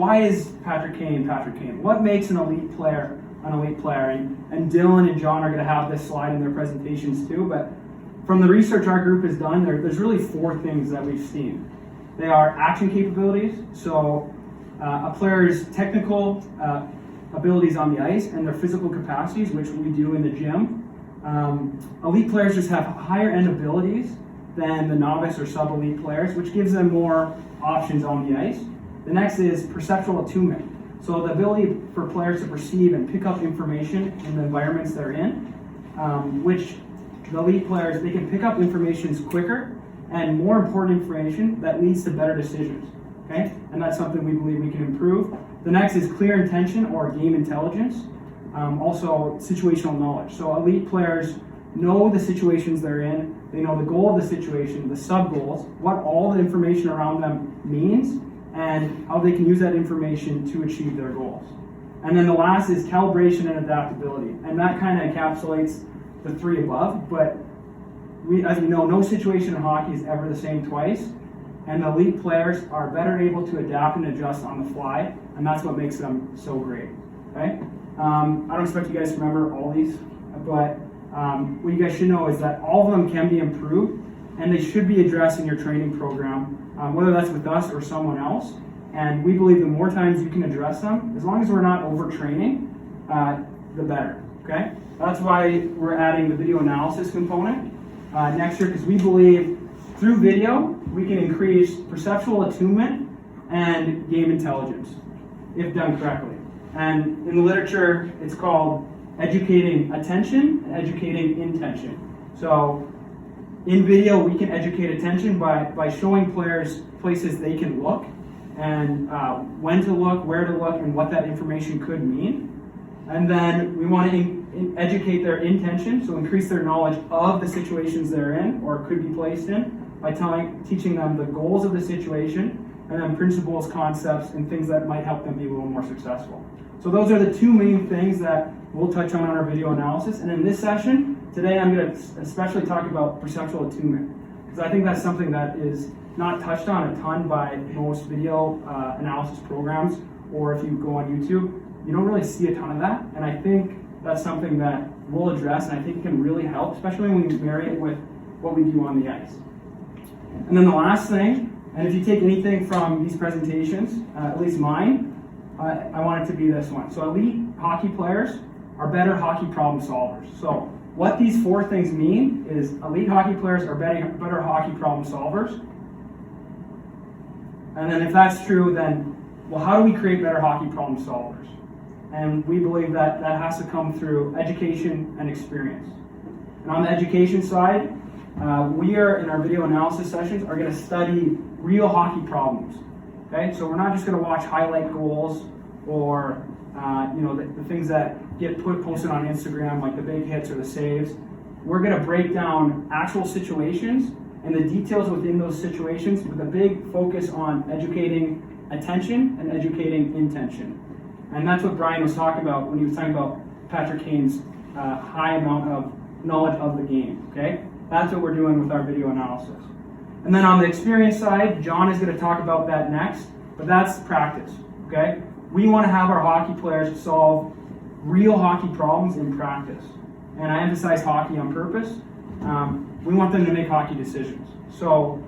why is Patrick Kane Patrick Kane? What makes an elite player an elite player? And Dylan and John are going to have this slide in their presentations too, but from the research our group has done, there's really 4 things that we've seen. They are action capabilities, so a player's technical abilities on the ice and their physical capacities, which we do in the gym. Elite players just have higher end abilities than the novice or sub-elite players, which gives them more options on the ice. The next is perceptual attunement. So the ability for players to perceive and pick up information in the environments they're in, which the elite players, they can pick up information quicker and more important information that leads to better decisions, okay? And that's something we believe we can improve. The next is clear intention or game intelligence. Also situational knowledge. So elite players know the situations they're in, they know the goal of the situation, the sub-goals, what all the information around them means, and how they can use that information to achieve their goals. And then the last is calibration and adaptability. And that kind of encapsulates the 3 above, but as you know, no situation in hockey is ever the same twice, and the elite players are better able to adapt and adjust on the fly, and that's what makes them so great, okay? I don't expect you guys to remember all these, but what you guys should know is that all of them can be improved, and they should be addressed in your training program, whether that's with us or someone else. And we believe the more times you can address them, as long as we're not overtraining, the better, okay? That's why we're adding the video analysis component next year, because we believe through video, we can increase perceptual attunement and game intelligence, if done correctly. And in the literature, it's called educating attention and educating intention. So in video, we can educate attention by showing players places they can look, and when to look, where to look, and what that information could mean. And then we want to educate their intention, so increase their knowledge of the situations they're in or could be placed in by teaching them the goals of the situation, and then principles, concepts, and things that might help them be a little more successful. So those are the 2 main things that we'll touch on in our video analysis. And in this session, today I'm going to especially talk about perceptual attunement, because I think that's something that is not touched on a ton by most video analysis programs, or if you go on YouTube, you don't really see a ton of that. And I think that's something that we'll address, and I think it can really help, especially when you marry it with what we do on the ice. And then the last thing, and if you take anything from these presentations, at least mine, I want it to be this one. So elite hockey players are better hockey problem solvers. So what these 4 things mean is elite hockey players are better hockey problem solvers. And then if that's true, then, well, how do we create better hockey problem solvers? And we believe that that has to come through education and experience. And on the education side, we are, in our video analysis sessions, are going to study real hockey problems. Okay, so we're not just going to watch highlight goals or the things that get posted on Instagram, like the big hits or the saves. We're going to break down actual situations and the details within those situations with a big focus on educating attention and educating intention. And that's what Brian was talking about when he was talking about Patrick Kane's high amount of knowledge of the game. Okay, that's what we're doing with our video analysis. And then on the experience side, John is going to talk about that next, but that's practice, okay? We want to have our hockey players solve real hockey problems in practice. And I emphasize hockey on purpose. We want them to make hockey decisions. So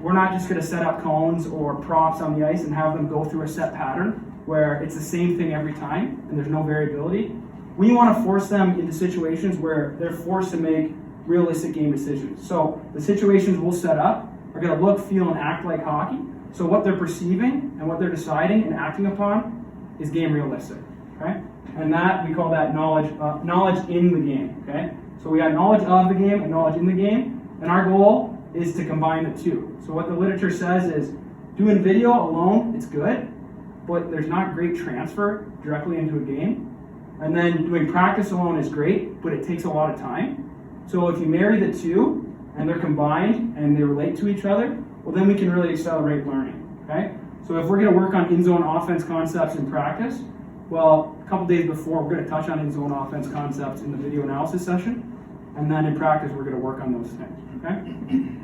we're not just going to set up cones or props on the ice and have them go through a set pattern where it's the same thing every time and there's no variability. We want to force them into situations where they're forced to make realistic game decisions. So the situations we'll set up are going to look, feel, and act like hockey. So what they're perceiving and what they're deciding and acting upon is game realistic, okay? And that, we call that knowledge in the game, okay? So we got knowledge of the game and knowledge in the game, and our goal is to combine the 2. So what the literature says is, doing video alone, it's good, but there's not great transfer directly into a game. And then doing practice alone is great, but it takes a lot of time. So if you marry the 2, and they're combined and they relate to each other, well, then we can really accelerate learning, okay? So if we're going to work on in-zone offense concepts in practice, well, a couple days before, we're going to touch on in-zone offense concepts in the video analysis session, and then in practice, we're going to work on those things, okay?